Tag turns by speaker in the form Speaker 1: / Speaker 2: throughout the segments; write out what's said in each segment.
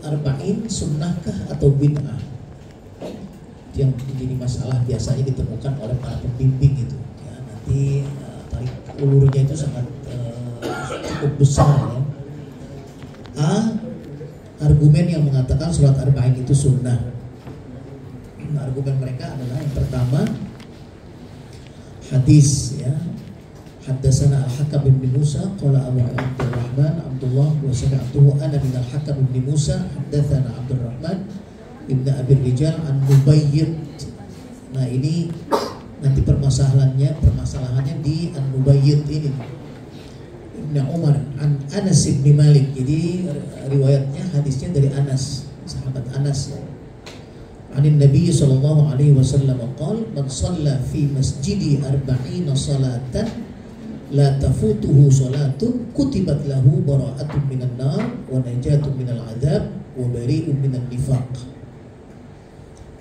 Speaker 1: arba'in sunnahkah atau bid'ah? Yang menjadi masalah biasanya ditemukan oleh para pembimbing itu. Ya, nanti tarik ulurnya itu sangat cukup besar ya. A. Argumen yang mengatakan sholat arba'in itu sunnah. Argumen mereka adalah yang pertama hadis ya. Haddatsana Al-Hakam bin Musa qala Abu Abdurrahman Abdullah wa sami'tuhu ana min Al-Hakam bin Musa haddatsana Abdurrahman ibn Abi Rijal an Nubayyid. Nah ini nanti permasalahannya di an Nubayyid ini. Ibn Umar an Anas bin Malik. Jadi riwayatnya hadisnya dari Anas, sahabat Anas ya. Anin Nabi sallallahu alaihi wasallam qala man shalla fi masjidi arba'ina salatan la tafutuhu salatun kutibat lahu bara'atun minan nar wa najatun minal adab wa bari'un minan nifaq.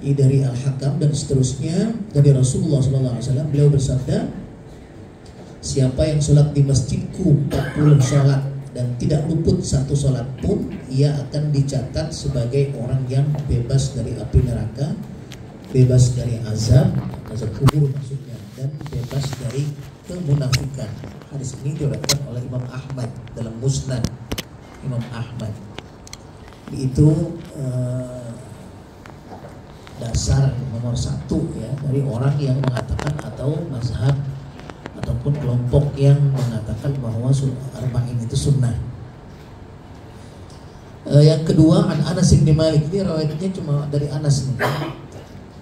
Speaker 1: Ini dari Al-Hakam dan seterusnya dari Rasulullah sallallahu alaihi wasallam, beliau bersabda, siapa yang sholat di masjidku 40 sholat dan tidak luput satu sholat pun, ia akan dicatat sebagai orang yang bebas dari api neraka, bebas dari azab kubur maksudnya, dan bebas dari kemunafikan. Hadis ini diriwayatkan oleh Imam Ahmad dalam Musnad Imam Ahmad. Itu dasar nomor 1 ya dari orang yang mengatakan atau mazhab ataupun kelompok yang mengatakan bahwa arba'in itu sunnah. Yang kedua, an Anas bin Malik, ini riwayatnya cuma dari Anas nih.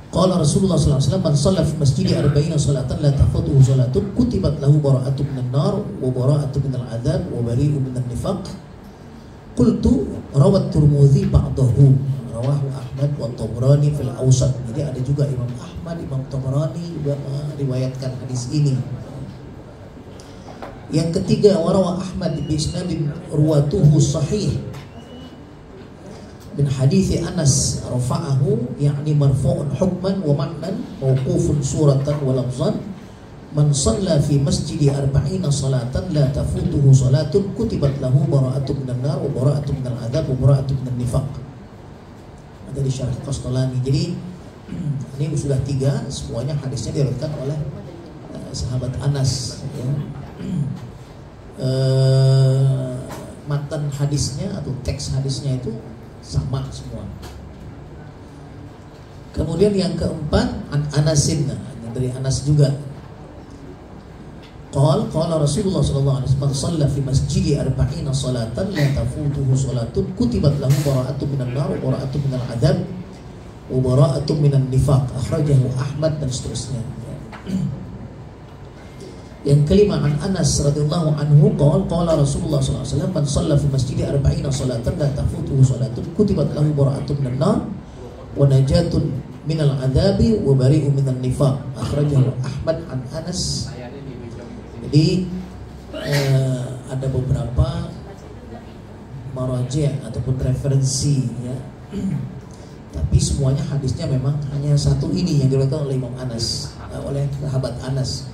Speaker 1: Qala Rasulullah sallallahu alaihi wasallam man shalla fi masjidi arba'ina salatan la tafutuhu salatun kutibat lahu bara'atun minan nar wa bara'atun minal adzab wa bari'un minan nifaq. Qultu rawat Tirmidzi ba'dahu rawahu Ahmad wa Tabrani fil Awsat. Jadi ada juga Imam Ahmad, Imam Tabrani juga meriwayatkan hadis ini. Yang ketiga, warawa Ahmad bi isnadin ruwatuhu sahih min hadithi Anas rafa'ahu, yakni marfu'un hukman wa ma'nan mawqufun suratan wa lafzan man shalla fi masjidi arba'ina salatan la tafutuhu salatun kutibat lahu bara'atun minan nar wa bara'atun minal adab wa bara'atun minan nifaq. Ada di Syarah Qastolani. Jadi ini sudah 3, semuanya hadisnya diriwayatkan oleh sahabat Anas ya. Matan hadisnya atau teks hadisnya itu sama semua. Kemudian yang keempat, an Anasin, dari Anas juga. Qala Rasulullah sallallahu alaihi wasallam shalla fi masjidi arba'ina salatan la tafutuhu salatun kutibat lahu bara'atun minan nar wa bara'atun minal adzab wa bara'atun minan nifaq. Akhrajahu Ahmad dan seterusnya. Yang kelima, an Anas radhiyallahu anhu qala Rasulullah sallallahu alaihi wasallam man shalla fi masjidi arba'ina salatan la tafutuhu salatun kutibat lahu bara'atun minan nar wa najatun minal adzabi wa bari'un minan nifaq. Akhrajahu Ahmad an Anas. Jadi ada beberapa maraji' ataupun referensi ya. Tapi semuanya hadisnya memang hanya satu ini yang diriwayatkan oleh Imam Anas, oleh sahabat Anas.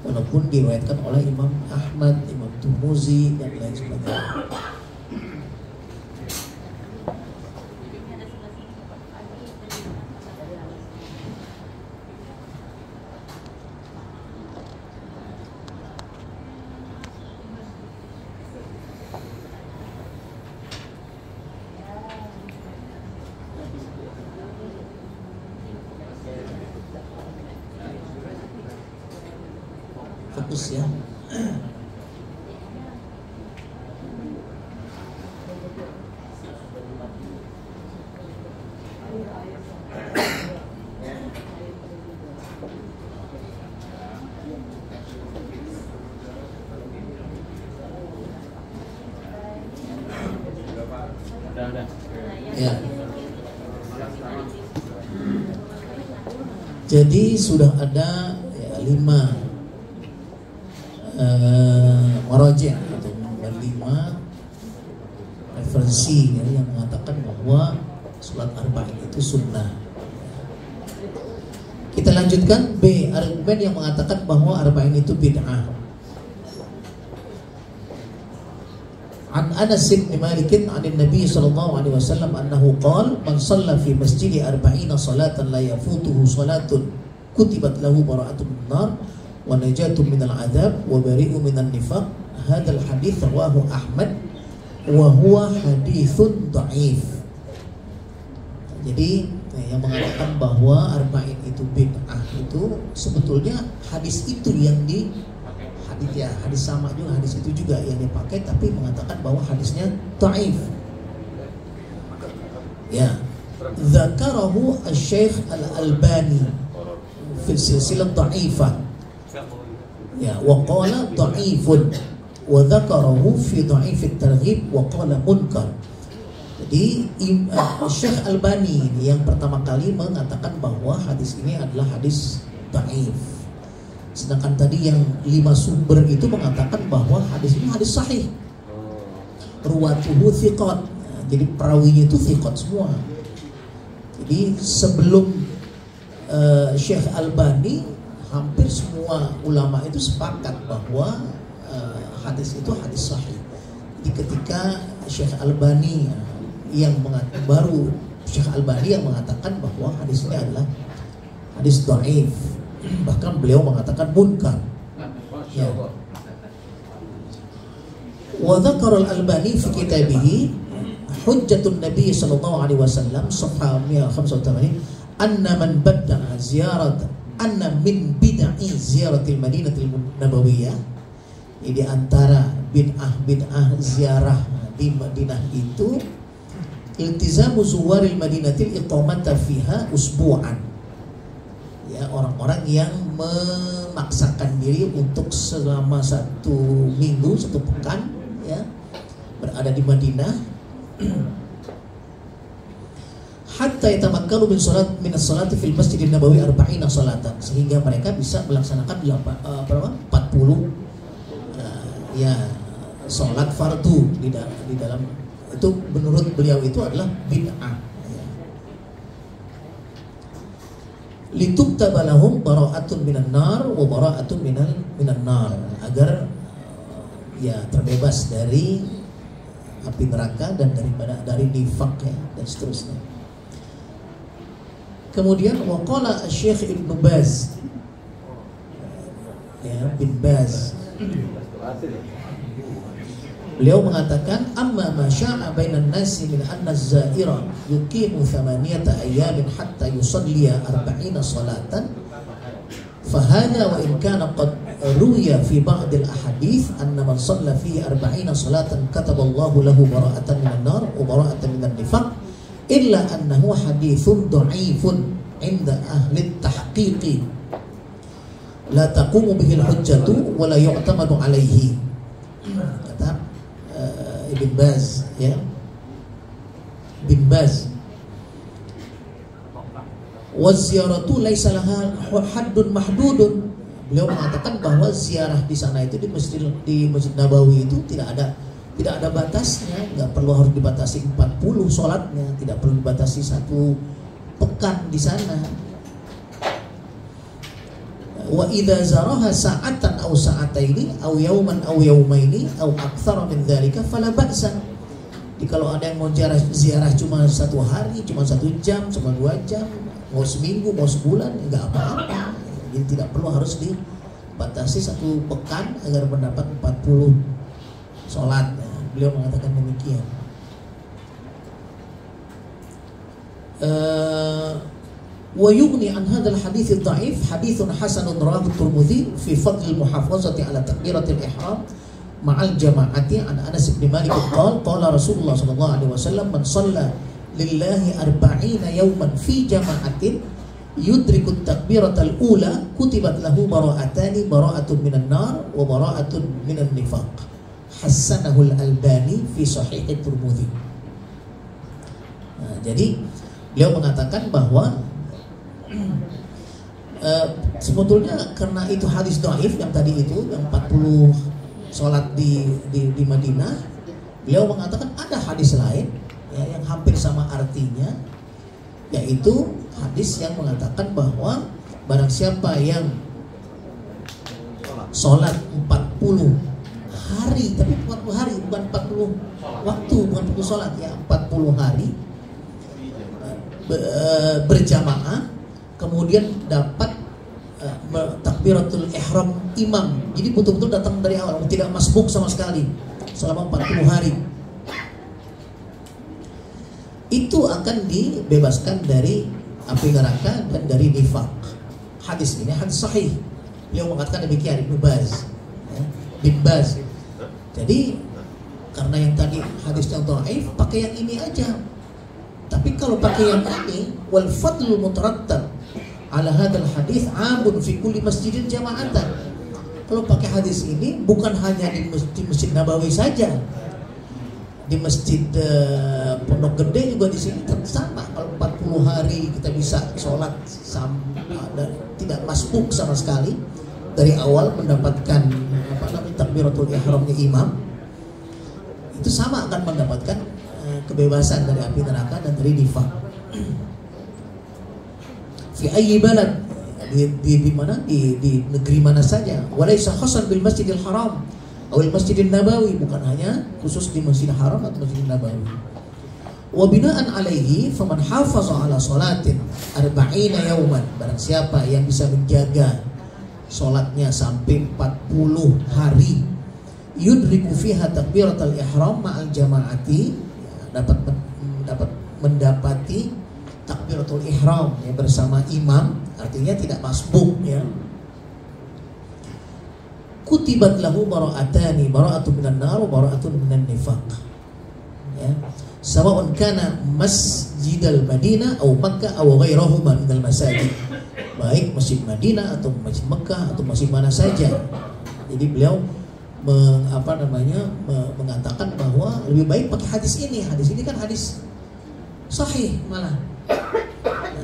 Speaker 1: Walaupun diriwayatkan oleh Imam Ahmad, Imam Tirmidzi dan lain sebagainya. Fokus ya. Ya. Jadi sudah ada ya, 5 maraji' atau 5 referensi ya, yang mengatakan bahwa sholat arba'in itu sunnah. Kita lanjutkan. B, argumen yang mengatakan bahwa arba'in itu bid'ah. An Anas bin Malik an Nabi sallallahu alaihi wasallam annahu qala man shalla fi masjidi 40 salatan la yafutuhu salatun kutibat lahu bara'atun min nar wa najatun minal adab wa bari'un minan nifaq. Hadzal hadits rawahu Ahmad wa huwa haditsun dhaif. Jadi yang mengatakan bahwa arba'in itu bid'ah itu sebetulnya hadis itu yang di hadis sama juga, hadis itu juga yang dipakai, tapi mengatakan bahwa hadisnya dhaif. Ya, dzakarahu asy-Syaikh Al-Albani fi silsilah dha'ifah. Ya, wa qala dha'ifun wa dzakarahu fi dha'if at-targhib wa qala munkar. Jadi Syekh Albani ini yang pertama kali mengatakan bahwa hadis ini adalah hadis dhaif. Sedangkan tadi yang 5 sumber itu mengatakan bahwa hadis ini hadis sahih. Ruwatuhu thiqat. Jadi perawinya itu thiqat semua. Jadi sebelum Syekh Albani, hampir semua ulama itu sepakat bahwa hadis itu hadis sahih. Jadi ketika Syekh Albani baru Syekh Albani yang mengatakan bahwa hadis ini adalah hadis dhaif. Bahkan beliau mengatakan munkar. Ya. Wa dzakara al-Albani fi kitabih Hujjatun Nabi sallallahu alaihi wasallam safha 185 anna man badda'a ziyarat anna min bid'i ziyaratil Madinatil Nabawiyah. Di antara bid'ah ziarah di Madinah itu iltizamu zuwaril Madinatil iqamata fiha usbu'an. Ya, orang-orang yang memaksakan diri untuk selama 1 minggu, 1 pekan, ya, berada di Madinah, hatta yatamakkalu min as-salati fil Masjidin Nabawi 40 salatan, sehingga mereka bisa melaksanakan 40 ya salat fardu di dalam itu. Menurut beliau itu adalah bid'ah. Lituktaba lahum bara'atun minan nar wa bara'atun minan nar, agar ya terbebas dari api neraka dan dari nifaq, ya, dan seterusnya. Kemudian waqala Syekh Ibnu Baz, ya, bin Baz, beliau mengatakan amma ma sya'a bainan nasi min anna az-za'ira yuqimu 8 ayamin hatta yusalliya 40 salatan fa hadha wa in kana qad ruwiya fi ba'd al-ahadith anna man shalla fihi 40 salatan kataba Allahu lahu bara'atan minan nar wa bara'atan minan nifaq illa annahu hadithun dha'ifun 'inda ahli at-tahqiq la taqumu bihi al-hujjatu wa la yu'tamadu 'alayhi. Kata Ibn Baz, ya, bin Baz, wa ziyaratu laisa laha haddun mahdudun. Beliau mengatakan bahwa ziarah di sana itu di Masjid Nabawi itu tidak ada batasnya, nggak perlu harus dibatasi 40 sholatnya, tidak perlu dibatasi 1 pekan di sana. Wa idza zaraha sa'atan aw sa'ataini aw yawman aw yawmaini aw aktsara min dzalika fala ba'sa. Jadi kalau ada yang mau ziarah cuma 1 hari, cuma 1 jam, cuma 2 jam, mau seminggu, mau sebulan, enggak apa-apa. Jadi tidak perlu harus dibatasi 1 pekan agar mendapat 40 sholat. Beliau mengatakan demikian. Wa yughni an hadzal hadits ad-dha'if haditsun hasanun rawahu at-Tirmidzi fi fadl al-muhafazati ala takbiratil ihram ma'al jama'ati an Anas bin Malik qala Rasulullah sallallahu alaihi wasallam man shalla lillahi 40 yawman fi jama'atin yudriku at-takbiratal ula kutibat lahu bara'atani bara'atun minan nar wa bara'atun minan nifaq. Hasanahu al-Albani fi sahih at-Tirmidzi. Nah, jadi beliau mengatakan bahwa sebetulnya karena itu hadis dhaif yang tadi itu, yang 40 sholat di Madinah, beliau mengatakan ada hadis lain, ya, yang hampir sama artinya, yaitu hadis yang mengatakan bahwa barang siapa yang sholat 40 hari, tapi 40 hari bukan 40 waktu, bukan 40 sholat ya, 40 hari berjamaah, kemudian dapat takbiratul ihram imam. Jadi betul-betul datang dari awal, tidak masbuk sama sekali selama 40 hari. Itu akan dibebaskan dari api neraka dan dari nifaq. Hadis ini hadis sahih. Beliau mengatakan demikian, Ibnu Baz, ya, bin Baz. Jadi karena yang tadi hadisnya dhaif, pakai yang ini aja. Tapi kalau pakai yang ini, wal fadlu mutarattab ala hadzal hadis amun fi kulli masjidin jama'atan. Kalau pakai hadis ini bukan hanya di Masjid Nabawi saja. Di Masjid Pondok Gede juga di sini sama. Kalau 40 hari kita bisa sholat tidak masbuk sama sekali, dari awal mendapatkan takbiratul ihramnya imam, itu sama akan mendapatkan kebebasan dari api neraka dan dari nifaq. Fi ayyi balad, di mana, di negeri mana saja. Walaysa khasan bil Masjidil Haram awil Masjidin Nabawi, bukan hanya khusus di Masjidil Haram atau Masjidil Nabawi. Wa bina'an alaihi faman hafaza ala salatin arba'ina yauman, barang siapa yang bisa menjaga salatnya sampai 40 hari, yudriku fiha takbiratul ihram ma'al jama'ati, dapat mendapati takbiratul ihram ya, bersama imam, artinya tidak masbuk ya. Kutibat lahu bara'atani, bara'atun minan nar wa bara'atun minan nifaq. Ya. Sawa'un kana Masjidal Madinah atau Makkah atau ghairahuma minal masajid. Baik Masjid Madinah atau Masjid Makkah atau masjid mana saja. Jadi beliau mengatakan bahwa lebih baik pakai hadis ini. Hadis ini kan hadis sahih malah.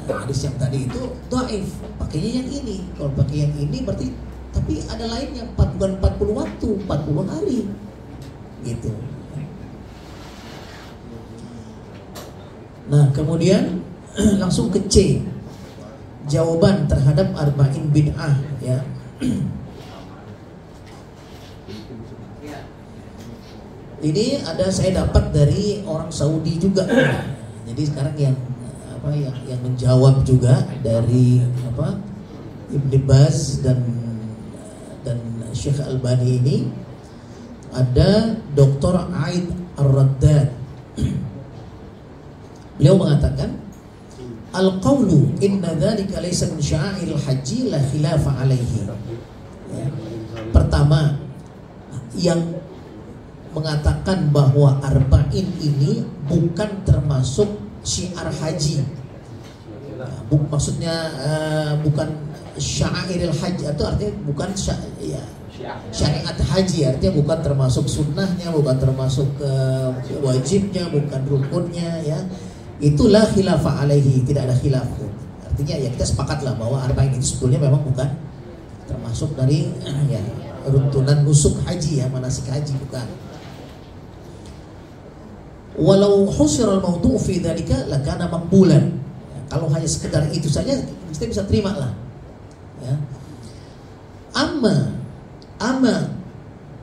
Speaker 1: Nah, hadis yang tadi itu dhaif, pakainya yang ini. Kalau pakai yang ini berarti, tapi ada lain yang bukan 40 waktu, 40 hari gitu. Nah kemudian langsung ke C, jawaban terhadap arba'in bid'ah ya. Ini ada saya dapat dari orang Saudi juga. Jadi sekarang yang menjawab juga dari Ibnu Baz dan Syekh Albani ini ada Dr. Aid Ar-Raddad. Beliau mengatakan al-qawlu inna dzalika laysa min sya'airil haji la khilafa alaihi. Ya. Pertama, yang mengatakan bahwa arba'in ini bukan termasuk syiar haji. Maksudnya bukan sya'airil haji, atau artinya bukan syariat haji, artinya bukan termasuk sunnahnya, bukan termasuk wajibnya, bukan rukunnya ya. Itulah khilafa alaihi, tidak ada khilaf. Artinya ya kita sepakatlah bahwa arba'in itu sebetulnya memang bukan termasuk dari runtunan nusuk haji ya, manasik haji, bukan. Walau husiral mawdu' fi dzalika lakana maqbulan. Kalau hanya sekedar itu saja kita bisa terima lah. Ya. Amma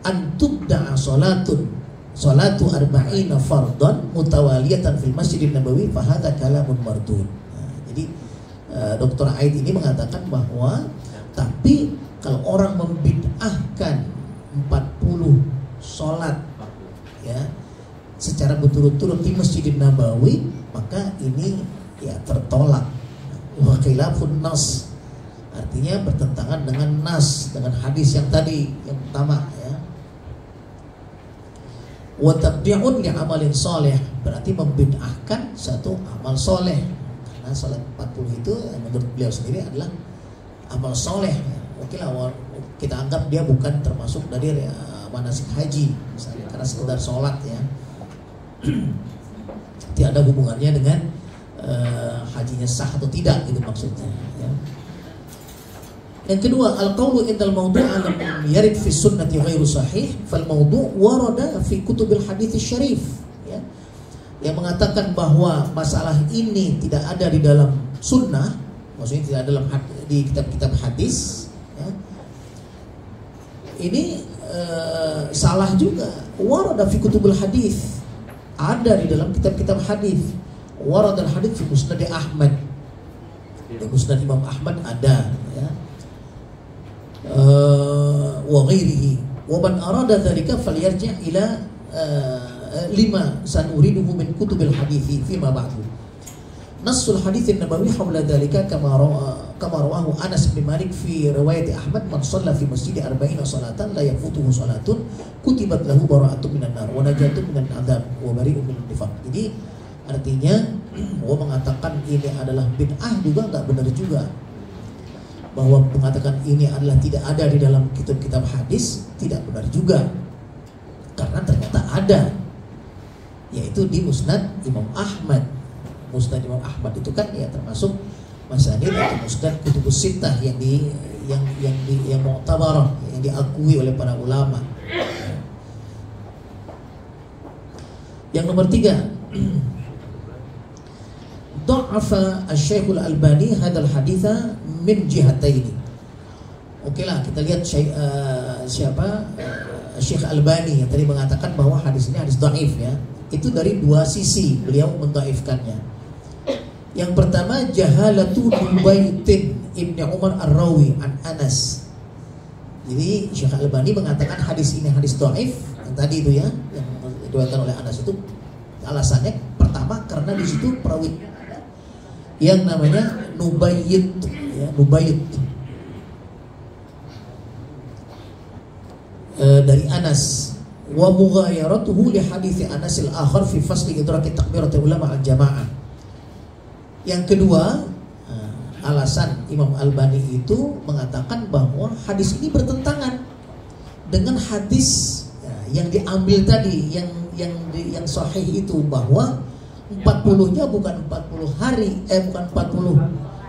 Speaker 1: an tubda'a salatu arba'ina fardhan mutawaliyatan fil Masjidin Nabawi fa hadza kalamun mardud. Nah, jadi Dr. Aid ini mengatakan bahwa tapi kalau orang membid'ahkan 40 salat ya secara berturut-turut di Masjidin Nabawi, maka ini ya tertolak. Wa khilafun nas, artinya bertentangan dengan nas, dengan hadis yang tadi yang pertama ya. Wa tabdi'un li amalin salih, berarti membid'ahkan satu amal soleh. Karena salat 40 itu menurut beliau sendiri adalah amal soleh. Oke lah, kita anggap dia bukan termasuk dari manasik haji misalnya, karena sekedar sholat ya. Tidak ada hubungannya dengan hajinya sah atau tidak, gitu maksudnya ya. Yang kedua, al-qawlu indal mawdu' alam yarid fi sunnati ghairu sahih fal mawdu' warada fi kutubil hadits syarif ya. Yang mengatakan bahwa masalah ini tidak ada di dalam sunnah, maksudnya tidak dalam di kitab-kitab hadis ya. Ini salah juga. Warada fi kutubul hadis, ada di dalam kitab-kitab hadis. Warada hadis fi musnad Ahmad, di musnad Imam Ahmad ada, ya. Wa ghairihi. Wa man arada dzalika falyarji' ila lima sanuriduhu min kutubil hadis fi ma ba'du. Nassul hadits an-nabawi hawla dzalika kama rawahu Anas bin Malik fi riwayat Ahmad, man shalla fi masjid 40 salatan la yafutuhu salatun kutibat lahu bara'atun minan nar wa najatun minan adzab wa bari'un minan nifaq. Jadi artinya mengatakan ini adalah bid'ah juga enggak benar juga. Bahwa mengatakan ini adalah tidak ada di dalam kitab-kitab hadis tidak benar juga. Karena ternyata ada, yaitu di Musnad Imam Ahmad. Musnad Imam Ahmad itu kan ya termasuk masanid atau musnad kutubus sittah yang mu'tabarah, yang diakui oleh para ulama. Yang nomor 3, dha'afa asy-Syaikh Al-Albani hadzal haditsa min jihataini. Oke lah, kita lihat siapa Syekh Albani yang tadi mengatakan bahwa hadis ini hadis dhaif, ya. Itu dari dua sisi beliau mendhaifkannya. Yang pertama, jahalatu Nubaytin Ibni Umar Ar-Rawi an Anas. Jadi Syekh Albani mengatakan hadis ini hadis dhaif yang tadi itu, ya, yang diriwayatkan oleh Anas itu. Alasannya pertama karena di situ perawi yang namanya Nubayt, ya, Nubayt dari Anas. Wa mughayaratuhu li hadits Anas al-akhar fi fasli idrak takbirat ulama al-jamaah. Yang kedua, alasan Imam Albani itu mengatakan bahwa hadis ini bertentangan dengan hadis, ya, yang diambil tadi, yang sahih itu, bahwa 40-nya bukan 40 hari, bukan 40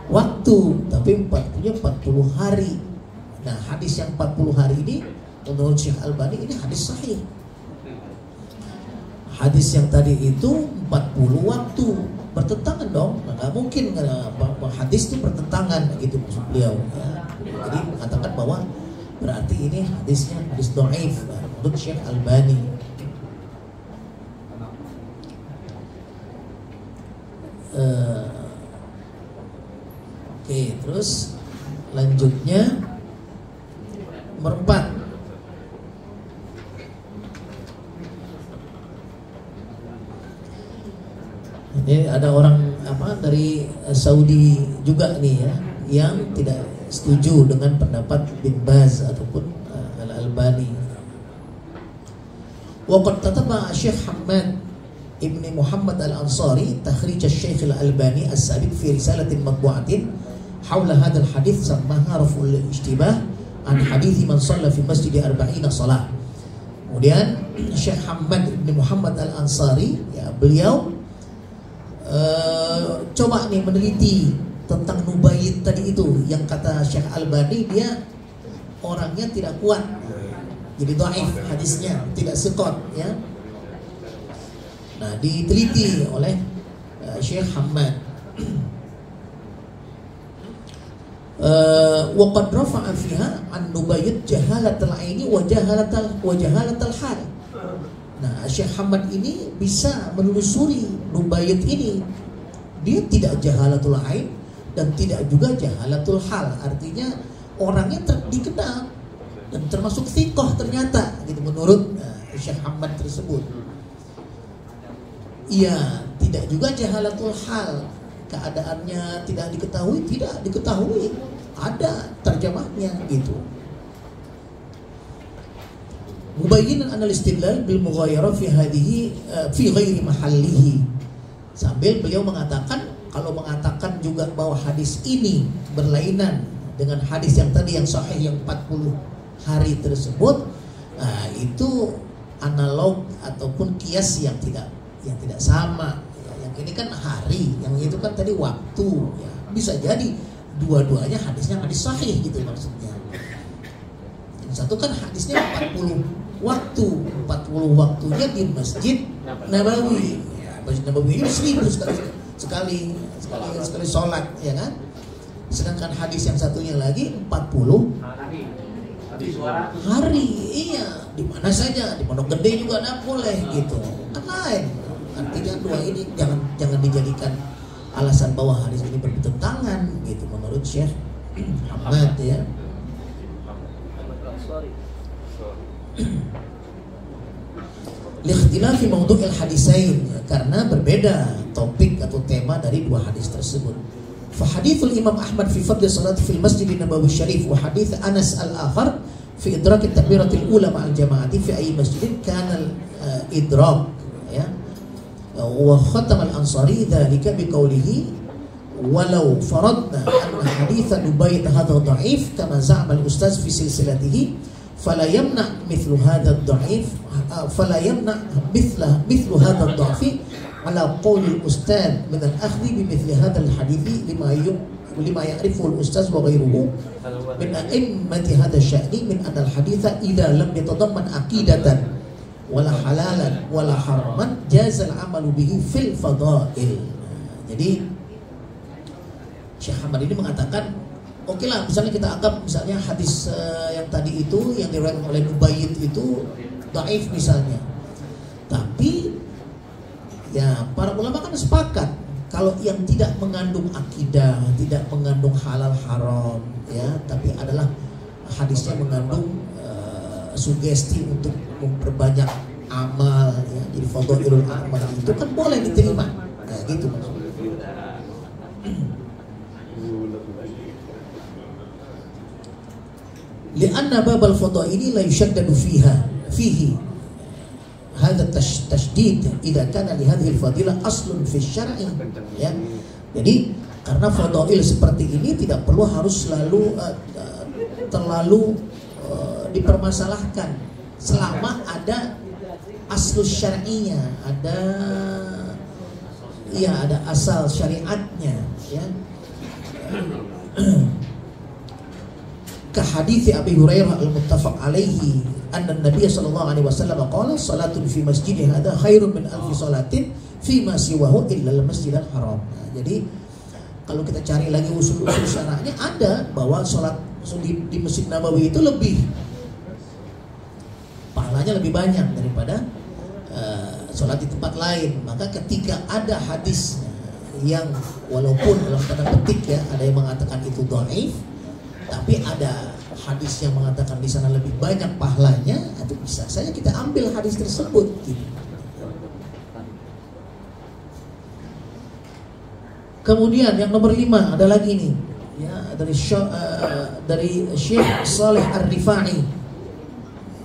Speaker 1: waktu, tapi 40-nya 40 hari. Nah, hadis yang 40 hari ini menurut Syekh Albani ini hadis sahih. Hadis yang tadi itu 40 waktu, bertentangan dong. Nggak mungkin hadis itu bertentangan, gitu maksud beliau, ya. Jadi mengatakan bahwa berarti ini hadisnya hadis dhaif menurut Syekh Albani. Oke, terus lanjutnya nomor 4. Ini ada orang dari Saudi juga nih, ya, yang tidak setuju dengan pendapat Bin Baz ataupun Al-Albani. Wa qad tataba Syekh Hamad Ibn Muhammad Al-Ansari takhrij Syekh Al-Albani as-sabiq fi risalatin matbu'atin hawla hadzal hadits sammaha raf'ul ishtibah an hadits man shalla fi masjid 40 shalah. Kemudian Syekh Hamad Ibn Muhammad Al-Ansari, ya, beliau coba nih meneliti tentang Nubayt tadi itu, yang kata Syekh Albani dia orangnya tidak kuat, jadi dhaif hadisnya, tidak siqat, ya. Nah, diteliti oleh Syekh Hamad. Wa qad rafa'a fiha an Nubayt jahalatal aini wa jahalatal hal. Nah, Syekh Hamad ini bisa menelusuri Nubayt ini. Dia tidak jahalatul ain dan tidak juga jahalatul hal. Artinya orangnya dikenal dan termasuk thiqah ternyata, gitu menurut Syekh Hamad tersebut. Iya, tidak juga jahalatul hal. Keadaannya tidak diketahui. Ada terjemahnya, gitu. Mubayyinan anal istidlal bil mughayarah fi hadhihi fi ghairi mahallihi. Sambil beliau mengatakan, kalau mengatakan juga bahwa hadis ini berlainan dengan hadis yang tadi yang sahih yang 40 hari tersebut, itu analog ataupun kias yang tidak sama. Yang ini kan hari, yang itu kan tadi waktu, ya. Bisa jadi dua-duanya hadisnya hadis sahih, gitu maksudnya. Yang satu kan hadisnya 40 waktu, 40 waktunya di Masjid Nabawi. Ya, Masjid Nabawi ini 1000 sekali sholat, ya kan? Sedangkan hadis yang satunya lagi 40 hari, iya, di mana saja, di Pondok Gede juga ada boleh gitu. Kan lain. Artinya dua ini jangan dijadikan alasan bahwa hadis ini bertentangan gitu menurut Syekh Ahmad ya. Likhtilafi mawdu'il hadisain, karena berbeda topik atau tema dari dua hadis tersebut. Fa hadithul Imam Ahmad fi fadl salat fil Masjid Nabawi Syarif wa hadits Anas al-akhar fi idrak at-takbiratil ula ma'al jama'ati fi ayyi masjidin kana al-idrak ya. Wa khatama al-Ansari dzalika biqaulihi walau faradna anna hadits Dubayt hadha dha'if kama za'ama al-ustaz fi silsilatihi fala yamna mithlu hadha ad-dha'if fala yamna mithlu hadha ad-dha'fi ala qauli al-ustaz min al-akhdhi bi mithli hadha al-hadithi lima ya'rifu al-ustaz wa ghayruhu min a'immati hadha asy-sya'ni min anna al-haditha idza lam yatadamman aqidatan wala halalan wala haraman jaza al-amalu bihi fil fadail. Jadi Syekh Ahmad ini mengatakan oke lah, misalnya kita anggap misalnya hadis yang tadi itu yang diriwayatkan oleh Nubayt itu dhaif misalnya. Tapi ya para ulama kan sepakat kalau yang tidak mengandung akidah, tidak mengandung halal haram ya, tapi adalah hadisnya mengandung sugesti untuk memperbanyak amal ya, jadi fadhailul amal itu kan boleh diterima. Nah, gitu maksudnya. Lianna babal fadaili la yushaddadu fihi hadha tashdid idza kana li hadhihi al-fadilah aslun fi syar'i ya. Jadi karena fadail seperti ini tidak perlu harus terlalu dipermasalahkan selama ada aslus syar'inya, ada asal syariatnya ya. Ka hadits Abi Hurairah al-muttafaq alaihi anna Nabiy sallallahu alaihi wasallam qala salatun fi masjidi hadha khairun min alfi salatin fi ma siwahu illa al-masjidil haram. Nah, jadi kalau kita cari lagi usul-usul syara'nya ada bahwa salat di Masjid Nabawi itu lebih pahalanya lebih banyak daripada salat di tempat lain. Maka ketika ada hadis yang walaupun dalam tanda petik ya ada yang mengatakan itu dhaif, tapi ada hadis yang mengatakan di sana lebih banyak pahalanya, itu bisa saja kita ambil hadis tersebut. Gitu. Kemudian yang nomor 5 ada lagi nih, ya dari Syekh Saleh Ar-Rifai.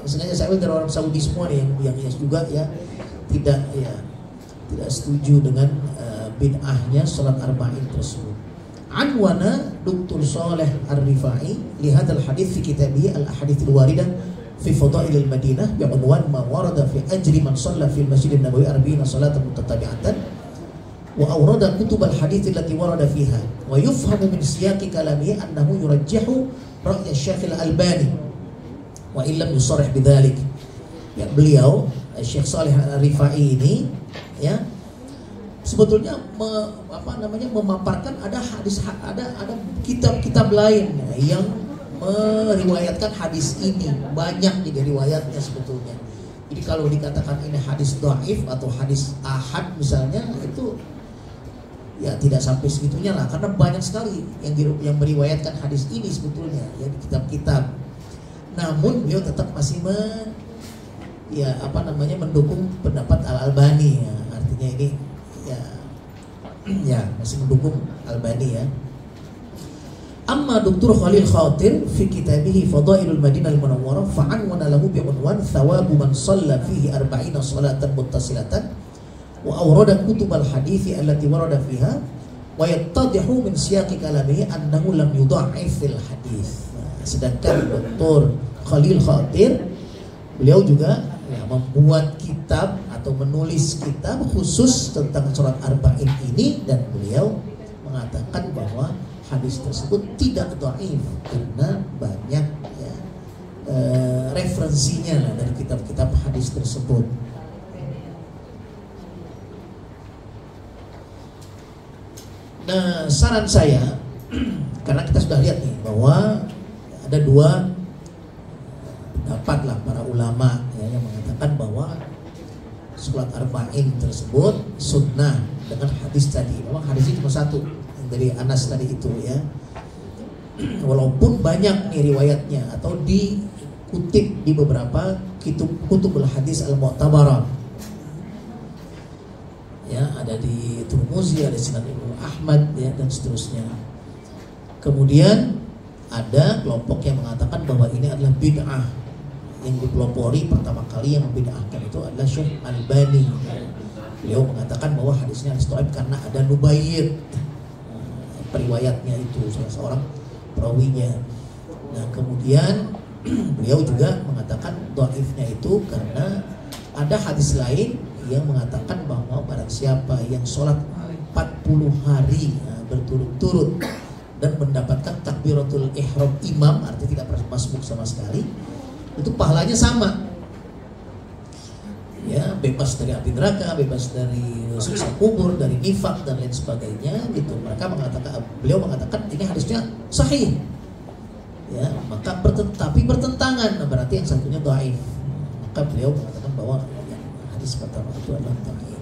Speaker 1: Sengaja saya ambil dari orang Saudi semua nih, yang juga ya tidak setuju dengan bid'ahnya salat arba'in tersebut. Anwana Dr. Saleh Ar-Rifai li hadzal hadits fi kitabih al-ahadits al-waridah fi fadail al-Madinah bi unwan ma warada fi ajri man shalla fi al-Masjid an-Nabawi 40 salatan mutatabi'atan wa awrada kutub al-hadits allati warada fiha wa yufhamu min siyaqi kalamihi annahu yurajjihu ra'y Syekh Al-Albani wa illam yusarrih bidzalik. Ya, beliau Syekh Saleh Ar-Rifai ini ya sebetulnya memaparkan ada hadis, ada kitab-kitab lain yang meriwayatkan hadis ini, banyak juga riwayatnya sebetulnya. Jadi kalau dikatakan ini hadis dhaif atau hadis ahad misalnya, itu ya tidak sampai segitunya lah, karena banyak sekali yang meriwayatkan hadis ini sebetulnya ya di kitab-kitab. Namun beliau tetap masih mendukung pendapat Al-Albani ya. Artinya ini ya masih mendukung Albani ya. Amma Dr. Khalil Khatir fi kitabihi Fadailul Madinah Al-Munawwarah fa'anwana lahu bi'unwan thawabu man shalla fihi 40 salatan muttasilatan wa awrada kutub al-hadits allati warada fiha wa yattadihu min siyaqi kalamihi annahu lam yudha'if fil hadits. Sedangkan Dr. Khalil Khatir beliau juga ya, membuat kitab atau menulis kitab khusus tentang sholat arba'in ini, dan beliau mengatakan bahwa hadis tersebut tidak dhaif karena banyak ya, referensinya lah dari kitab-kitab hadis tersebut. Nah, saran saya karena kita sudah lihat nih bahwa ada dua pendapatlah para ulama ya, yang mengatakan bahwa sholat arba'in tersebut sunnah dengan hadis tadi. Memang hadis itu cuma satu yang dari Anas tadi itu ya. Walaupun banyak nih riwayatnya atau dikutip di beberapa kutubul hadis al-mu'tabarah. Ya, ada di Tirmidzi, ada di Sunan Imam Ahmad ya, dan seterusnya. Kemudian ada kelompok yang mengatakan bahwa ini adalah bid'ah. Yang dipelopori pertama kali yang membid'ahkan itu adalah Syekh Albani. Beliau mengatakan bahwa hadisnya dhaif karena ada nubayyid. Periwayatnya itu salah seorang perawinya. Nah, kemudian beliau juga mengatakan dhaifnya itu karena ada hadis lain yang mengatakan bahwa barang siapa yang sholat 40 hari berturut-turut dan mendapatkan takbiratul ihram imam, artinya tidak pernah masbuk sama sekali, itu pahalanya sama. Ya, bebas dari api neraka, bebas dari siksa kubur, dari nifak dan lain sebagainya gitu. Beliau mengatakan ini hadisnya sahih. Ya, maka tapi bertentangan, berarti yang satunya dhaif. Maka beliau mengatakan bahwa yang hadis pertama itu adalah dhaif.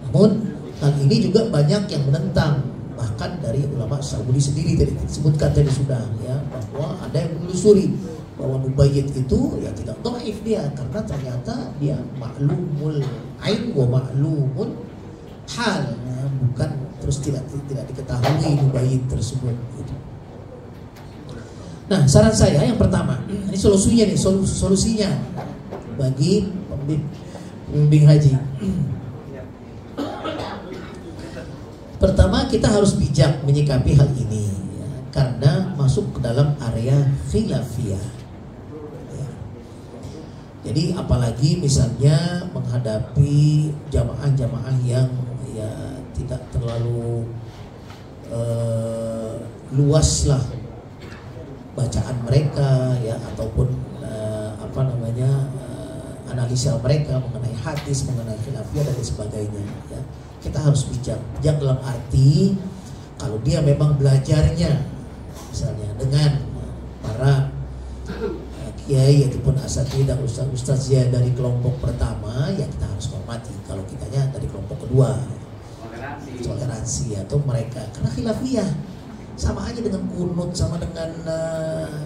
Speaker 1: Namun hal ini juga banyak yang menentang, bahkan dari ulama Sa'udi sendiri tadi disebutkan tadi sudah ya, bahwa ada yang menelusuri bahwa nubayyid itu ya tidak dhaif dia, karena ternyata dia ma'lumul ain wa ma'lumul hal ya, bukan terus tidak diketahui nubayyid tersebut gitu. Nah, saran saya yang pertama, ini solusinya bagi pembimbing haji. Pertama, kita harus bijak menyikapi hal ini ya, karena masuk ke dalam area khilafiyah. Ya. Jadi apalagi misalnya menghadapi jamaah-jamaah yang ya tidak terlalu luas lah bacaan mereka ya, ataupun analisa mereka mengenai hadis, mengenai khilafiyah dan sebagainya ya. Kita harus bijak dalam arti kalau dia memang belajarnya misalnya dengan para kiai ataupun asatidzah dan ustaz-ustaz ya dari kelompok pertama, ya kita harus hormati. Kalau kitanya dari kelompok kedua, toleransi atau mereka, karena khilafiyah sama aja dengan kunut, sama dengan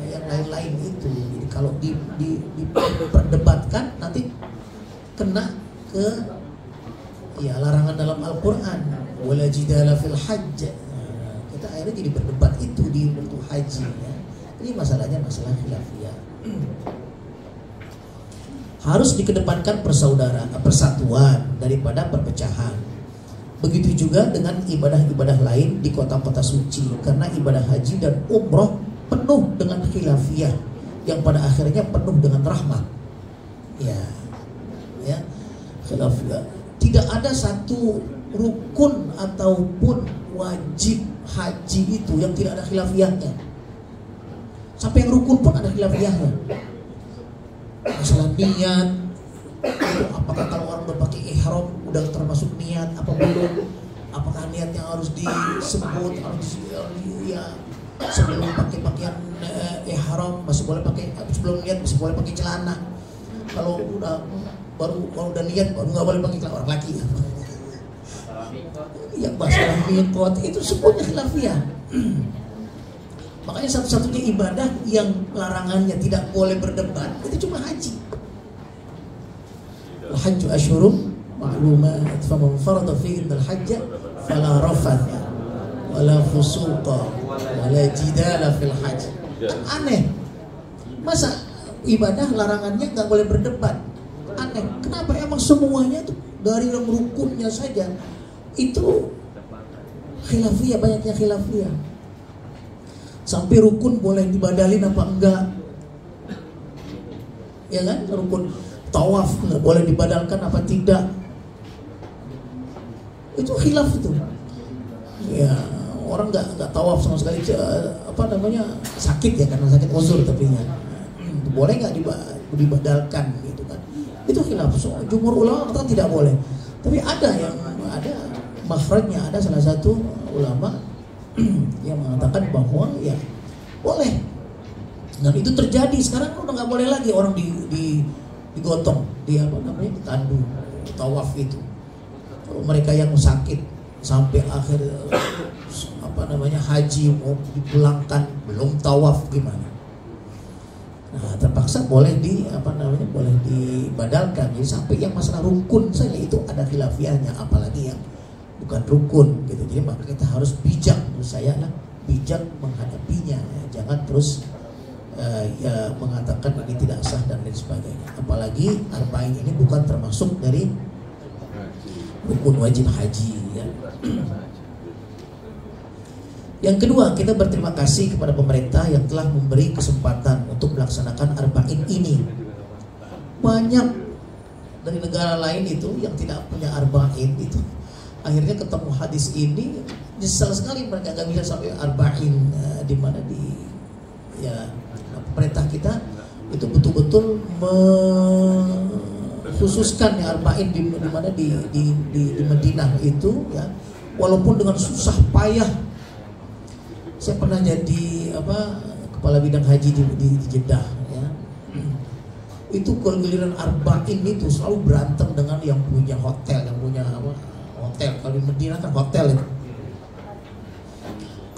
Speaker 1: yang lain-lain itu. Jadi kalau diperdebatkan nanti kena ke ya larangan dalam Al-Quran, wala jidala fil hajj. Kita akhirnya jadi berdebat itu di waktu haji ya. Ini masalahnya masalah khilafiyah. Harus dikedepankan persatuan daripada perpecahan. Begitu juga dengan ibadah-ibadah lain di kota-kota suci, karena ibadah haji dan umroh penuh dengan khilafiyah yang pada akhirnya penuh dengan rahmat. Ya, khilafiyah. Tidak ada satu rukun ataupun wajib haji itu yang tidak ada khilafiyahnya. Sampai yang rukun pun ada khilafiyahnya. Masalah niat, apakah kalau orang berpakai ihram udah termasuk niat apa belum? Apakah niat yang harus disebut ya sebelum pakai pakaian ihram masih boleh pakai, sebelum niat masih boleh pakai celana. Kalau udah niat baru nggak boleh pakai celana, orang laki ya. Yang masalah miqat itu semuanya khilafiyah. Makanya satu-satunya ibadah yang larangannya tidak boleh berdebat itu cuma haji. Al-hajju asyhurum ma'lumat, faman farada fihi al-hajja fala rafatha wala fusuqa wala jidala fil hajj. Aneh. Masa ibadah larangannya nggak boleh berdebat? Aneh. Kenapa emang semuanya tuh dari yang rukunnya saja itu khilafiyah, banyaknya khilafiyah. Sampai rukun boleh dibadalin apa enggak? Ya kan? Rukun tawaf nggak boleh dibadalkan apa tidak? Itu khilaf itu. Ya, orang nggak tawaf sama sekali, sakit ya, karena sakit uzur tapi ya. Boleh nggak dibadalkan gitu kan? Itu khilaf. So, jumhur ulama kata tidak boleh. Tapi ada makhrajnya, ada salah satu ulama yang mengatakan bahwa ya boleh. Dan itu terjadi sekarang udah nggak boleh lagi orang digotong, ditandu, tawaf itu. Kalau mereka yang sakit sampai akhir haji mau dipulangkan belum tawaf gimana? Nah, terpaksa boleh boleh dibadalkan. Jadi sampai yang masalah rukun saja itu ada khilafiyahnya, apalagi yang bukan rukun gitu. Jadi maka kita harus bijak, menurut saya bijak menghadapinya, ya. Jangan terus mengatakan ini tidak sah dan lain sebagainya. Apalagi arba'in ini bukan termasuk dari rukun wajib haji, ya. Yang kedua, kita berterima kasih kepada pemerintah yang telah memberi kesempatan untuk melaksanakan arba'in ini. Banyak dari negara lain itu yang tidak punya arba'in itu akhirnya ketemu hadis ini nyesal sekali, mereka nggak bisa sampai arba'in, di mana pemerintah kita itu betul-betul mengkhususkan arba'in di mana di Madinah itu, ya, walaupun dengan susah payah. Saya pernah jadi kepala bidang haji di Jeddah, ya. Itu kalau giliran arba'in itu selalu berantem dengan yang punya hotel, hotel. Kalau di Madinah kan hotel itu.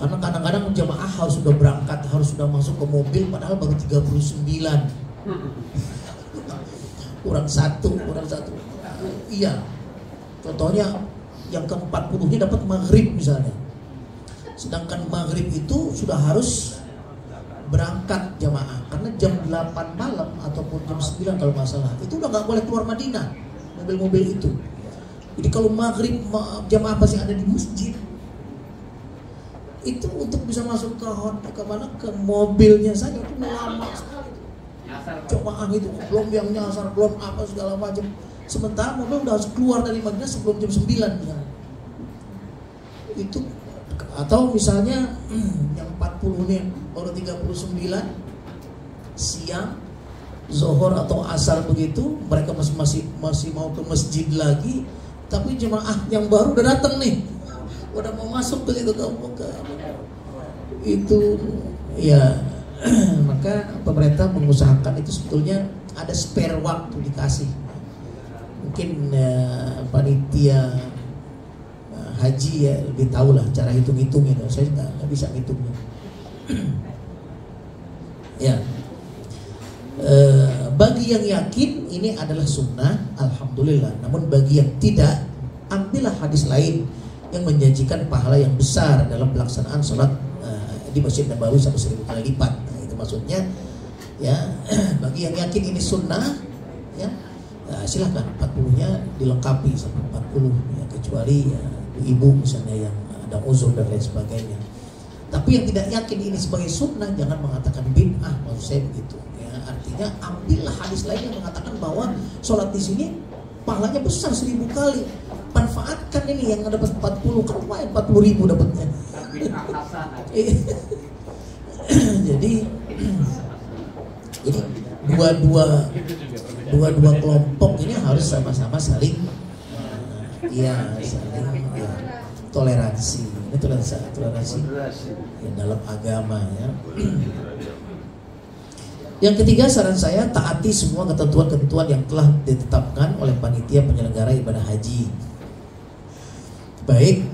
Speaker 1: Karena kadang-kadang jamaah harus sudah berangkat, harus sudah masuk ke mobil padahal baru 39. Kurang satu. Iya. Contohnya yang ke-40-nya dapat maghrib misalnya. Sedangkan maghrib itu sudah harus berangkat jamaah karena jam 8 malam ataupun jam 9 kalau nggak salah. Itu udah nggak boleh keluar Madinah mobil-mobil itu. Jadi kalau maghrib jamaah masih ada di masjid, itu untuk bisa masuk ke mobilnya saja itu lama sekali. Jamaah itu belum yang nyasar, belum apa segala macam. Sementara mobil udah harus keluar dari Madinah sebelum jam 9 misalnya. Itu atau misalnya yang 40 nih baru 39 siang zuhur atau asar begitu, mereka masih mau ke masjid lagi, tapi jemaah yang baru udah datang nih, udah mau masuk ke situ itu, ya. Maka pemerintah mengusahakan itu sebetulnya ada spare waktu dikasih. Mungkin panitia haji ya lebih tahu lah cara hitung-hitungnya. Saya nggak bisa ngitungnya. Ya. Bagi yang yakin ini adalah sunnah, alhamdulillah. Namun bagi yang tidak, ambillah hadis lain yang menjanjikan pahala yang besar dalam pelaksanaan sholat di Masjid Nabawi sampai 1000 kali lipat. Nah, itu maksudnya, ya. Bagi yang yakin ini sunnah, ya, silahkan 40-nya dilengkapi sampai 40, ya, kecuali ya, ibu misalnya yang ada uzur dan lain sebagainya. Tapi yang tidak yakin ini sebagai sunnah jangan mengatakan bid'ah, maksud saya begitu. Ya, artinya ambillah hadis lain yang mengatakan bahwa sholat di sini pahalanya besar 1000 kali. Manfaatkan ini yang dapat 40, kan lumayan 40.000 dapatnya. Jadi dua kelompok ini harus sama-sama saling toleransi. Ini toleransi ya, dalam agama, ya. Yang ketiga, saran saya taati semua ketentuan-ketentuan yang telah ditetapkan oleh panitia penyelenggara ibadah haji, baik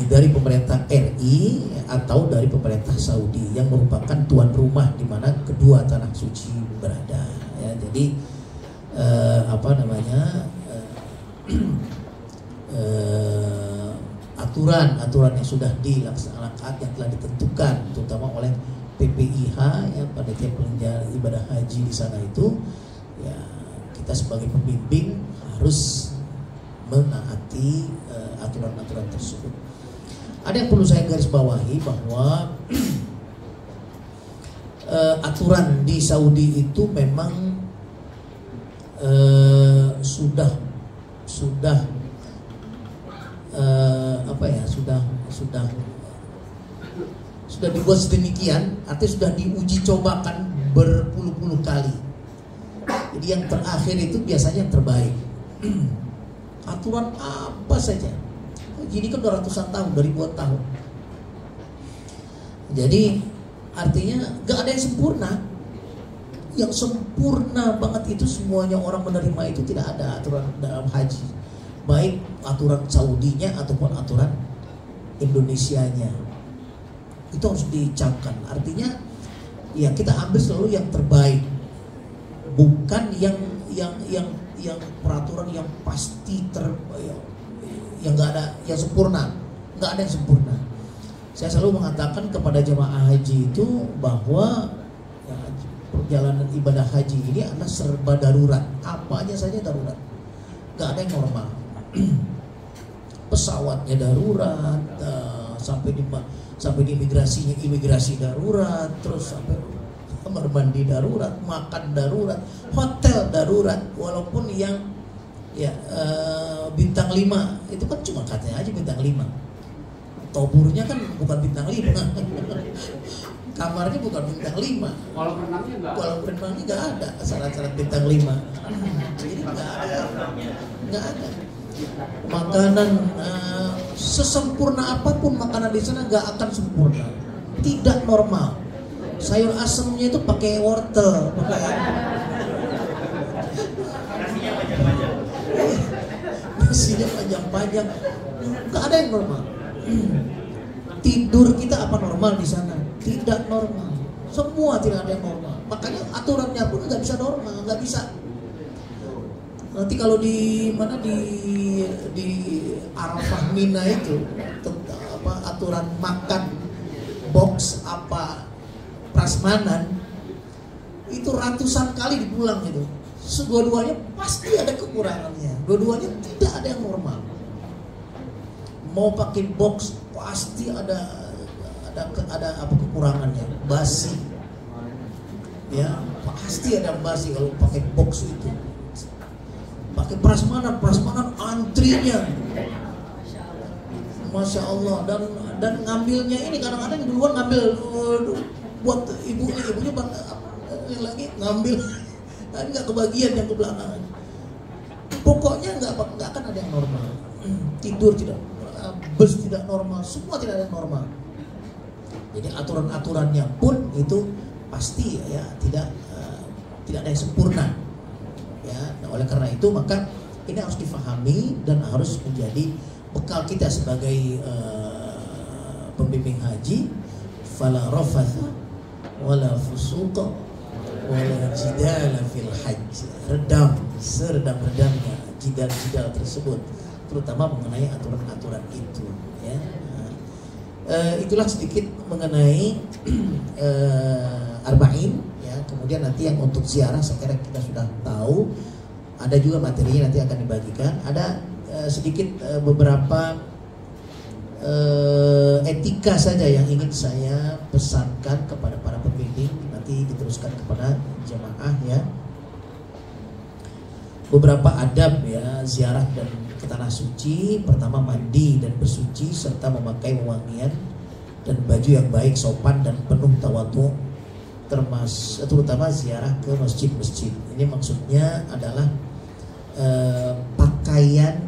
Speaker 1: dari pemerintah RI atau dari pemerintah Saudi yang merupakan tuan rumah di mana kedua tanah suci berada, ya. Jadi aturan yang sudah dilaksanakan, yang telah ditentukan terutama oleh PPIH, ya, panitia penyelenggara ibadah haji di sana itu, ya, kita sebagai pembimbing harus menaati aturan-aturan tersebut. Ada yang perlu saya garis bawahi bahwa aturan di Saudi itu memang sudah dibuat sedemikian, artinya sudah diuji cobakan berpuluh-puluh kali. Jadi yang terakhir itu biasanya yang terbaik. Aturan apa saja, ini kan udah ratusan tahun, udah ribuan tahun. Jadi artinya gak ada yang sempurna. yang sempurna banget itu semuanya orang menerima itu tidak ada aturan dalam haji, baik aturan Saudinya ataupun aturan Indonesianya. Itu harus dicamkan. Artinya ya kita ambil selalu yang terbaik, bukan yang peraturan yang pasti yang nggak ada yang sempurna, nggak ada yang sempurna. Saya selalu mengatakan kepada jemaah haji itu bahwa ya, perjalanan ibadah haji ini adalah serba darurat, apa aja saja darurat, nggak ada yang normal. Pesawatnya darurat, sampai di imigrasi darurat, terus sampai kamar mandi darurat, makan darurat, hotel darurat, walaupun yang bintang 5 itu kan cuma katanya aja bintang 5, toburnya kan bukan bintang 5, kamarnya bukan bintang 5, kalau renangnya nggak ada syarat-syarat bintang 5, jadi nggak ada. Makanan sesempurna apapun makanan di sana nggak akan sempurna, tidak normal. Sayur asemnya itu pakai wortel, nasinya panjang-panjang, nggak ada yang normal. Tidur kita apa normal di sana? Tidak normal. Semua tidak ada yang normal. Makanya aturannya pun nggak bisa normal, nggak bisa. Nanti kalau di Arafah Mina itu aturan makan box apa prasmanan itu ratusan kali dipulang itu. Dua-duanya pasti ada kekurangannya. Dua-duanya tidak ada yang normal. Mau pakai box pasti ada apa kekurangannya, basi. Ya, pasti ada basi kalau pakai box itu. Pakai prasmanan antrinya, Masya Allah, dan ngambilnya ini kadang-kadang duluan ngambil buat ibunya lagi ngambil, tapi nggak kebagian yang ke belakang. Pokoknya nggak akan ada yang normal. Tidur tidak, bus tidak normal, semua tidak ada yang normal. Jadi aturan-aturannya pun itu pasti ya tidak ada yang sempurna. Ya, nah oleh karena itu maka ini harus difahami dan harus menjadi bekal kita sebagai pembimbing haji. Fala rafatha wala fusuqa wala jidala fil hajj. Redam seredam-redamnya jidal-jidal tersebut, terutama mengenai aturan-aturan itu. Ya. Itulah sedikit mengenai arba'in. Ya, kemudian nanti yang untuk ziarah saya kira kita sudah tahu. Ada juga materinya nanti akan dibagikan. Ada sedikit beberapa etika saja yang ingin saya pesankan kepada para pembimbing, nanti diteruskan kepada jemaah ya. Beberapa adab ya ziarah dan ke tanah suci. Pertama, mandi dan bersuci serta memakai wewangian dan baju yang baik, sopan dan penuh tawadhu, terutama ziarah ke masjid-masjid. Ini maksudnya adalah pakaian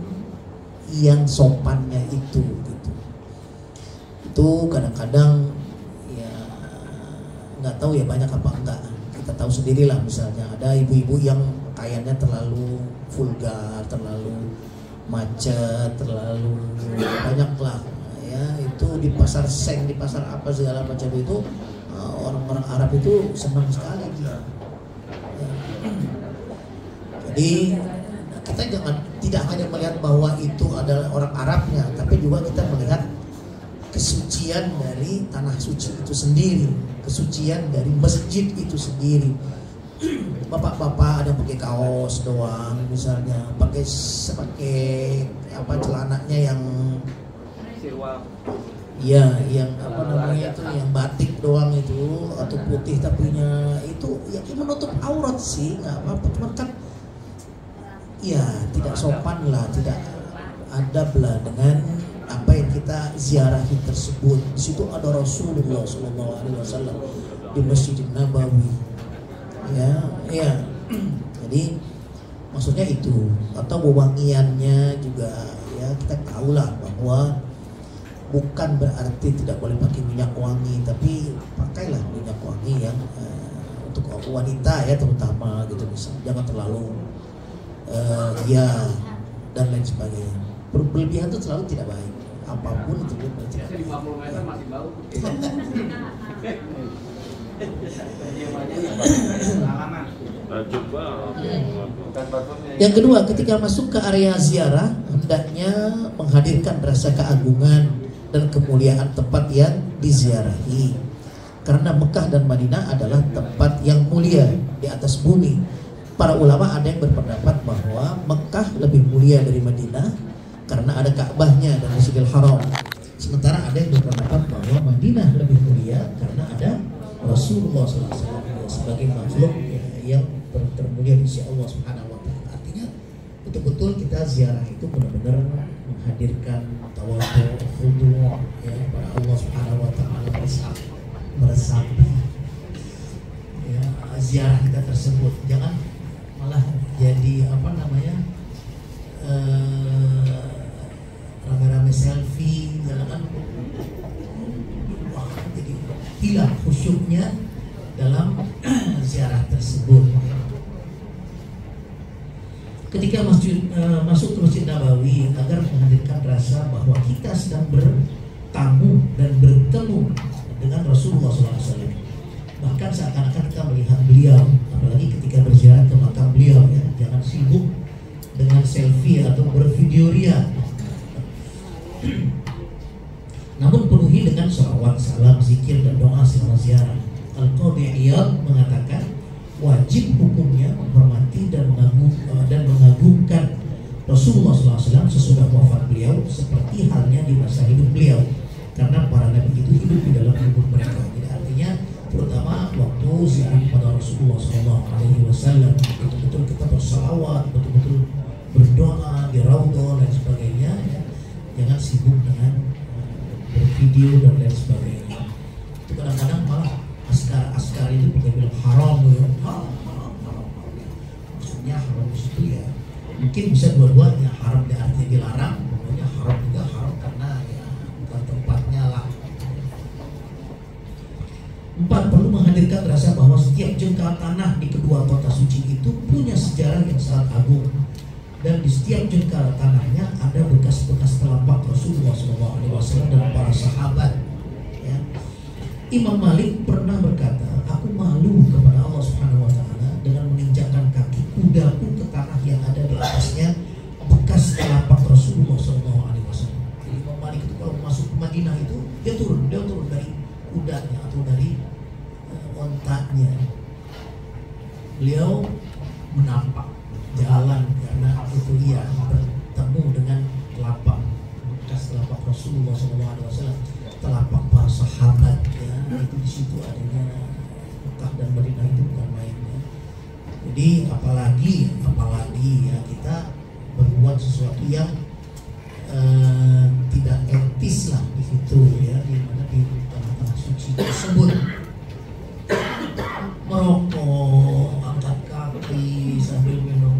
Speaker 1: yang sopannya itu gitu. Itu kadang-kadang ya nggak tahu ya banyak apa enggak. Kita tahu sendirilah, misalnya ada ibu-ibu yang pakaiannya terlalu vulgar, terlalu macet, terlalu banyak lah ya. Itu di pasar seng, di pasar apa segala macam itu orang-orang Arab itu senang sekali dia. Ya. Jadi kita tidak hanya melihat bahwa itu adalah orang Arabnya, tapi juga kita melihat kesucian dari tanah suci itu sendiri, kesucian dari masjid itu sendiri. Bapak-bapak ada pakai kaos doang misalnya, pakai apa celananya yang ya yang apa namanya itu yang batik doang itu, atau putih tapinya itu ya menutup aurat sih, nggak apa-apa, cuma kan ya tidak sopan lah, tidak adab lah dengan apa yang kita ziarahi tersebut. Di situ ada Rasulullah SAW di Masjid Nabawi. Ya. Jadi maksudnya itu, atau wewangiannya juga ya kita tahulah bahwa bukan berarti tidak boleh pakai minyak wangi, tapi pakailah minyak wangi yang untuk wanita ya terutama gitu misalnya, jangan terlalu ya dan lain sebagainya. Berlebihan itu selalu tidak baik, apapun itu pun tidak baik.
Speaker 2: 50 meter masih bau.
Speaker 1: Yang kedua, ketika masuk ke area ziarah hendaknya menghadirkan rasa keagungan dan kemuliaan tempat yang diziarahi. Karena Mekah dan Madinah adalah tempat yang mulia di atas bumi. Para ulama ada yang berpendapat bahwa Mekah lebih mulia dari Madinah karena ada Ka'bahnya dan Masjidil Haram. Sementara ada yang berpendapat bahwa Madinah lebih mulia karena ada Rasulullah SAW sebagai makhluk yang termulia di sisi Allah Subhanahu wa taala. Artinya betul-betul kita ziarah itu benar-benar menghadirkan tawadhu, khudu' ya kepada Allah Subhanahu wa taala, meresapi ya ziarah kita tersebut. Jangan malah jadi rame-rame selfie, jangan jadi hilang khusyuknya dalam ziarah tersebut. Ketika masuk ke Masjid Nabawi agar menghadirkan rasa bahwa kita sedang bertamu dan bertemu dengan Rasulullah SAW. Bahkan seakan-akan kita melihat beliau, apalagi ketika berziarah ke makam beliau ya, jangan sibuk dengan selfie atau bervideo ria. Namun penuhi dengan sholawat, salam, zikir dan doa selama ziarah. Al-Qadhi Iyad mengatakan wajib hukumnya menghormati dan mengagungkan Rasulullah SAW sesudah wafat beliau seperti halnya di masa hidup beliau, karena para nabi itu hidup di dalam hidup mereka. Jadi artinya terutama waktu ziarah pada Rasulullah SAW betul-betul kita bersalawat, betul-betul berdoa di raudhah dan sebagainya ya. Jangan sibuk dengan bervideo dan lain sebagainya. Itu kadang-kadang malah askar itu kita bilang haram ya. Haram. Maksudnya haram itu ya mungkin bisa dua-duanya, haram di artinya dilarang, pokoknya haram juga haram karena ya bukan tempatnya lah. 4. Perlu menghadirkan rasa bahwa setiap jengkal tanah di kedua kota suci itu punya sejarah yang sangat agung, dan di setiap jengkal tanahnya ada bekas-bekas telapak Rasulullah SAW dan para sahabat. Ya. Imam Malik pernah berkata, aku malu kepada Allah Subhanahu Wa Taala dengan menginjakkan kaki kudaku ke tanah yang ada di atasnya bekas telapak Rasulullah SAW. Imam Malik itu kalau masuk ke Madinah itu dia turun dari kudanya atau dari ontanya. Beliau menampak jalan karena itu dia bertemu dengan telapak bekas telapak Rasulullah SAW, telapak para sahabat ya, itu di situ adanya Mekah dan Madinah itu bukan mainnya. Jadi apalagi ya kita berbuat sesuatu yang tidak etis lah di situ ya, di mana di tanah-tanah suci tersebut. Merokok, angkat kaki sambil minum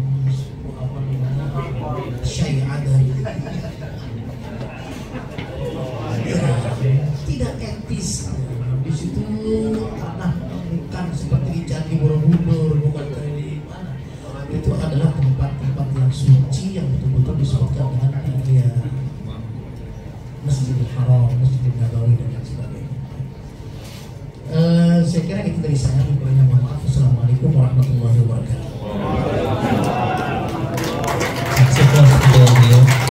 Speaker 1: syai ada ya, tidak etis di situ. Tanah bukan seperti di Candi Borobudur, bukan di mana, itu adalah tempat-tempat yang suci yang betul-betul disebutkan dengan ya Masjidil Haram, Masjidil Nabawi dan lain sebagainya. Saya kira itu dari saya. Kurangnya mohon maaf. Assalamualaikum warahmatullahi wabarakatuh.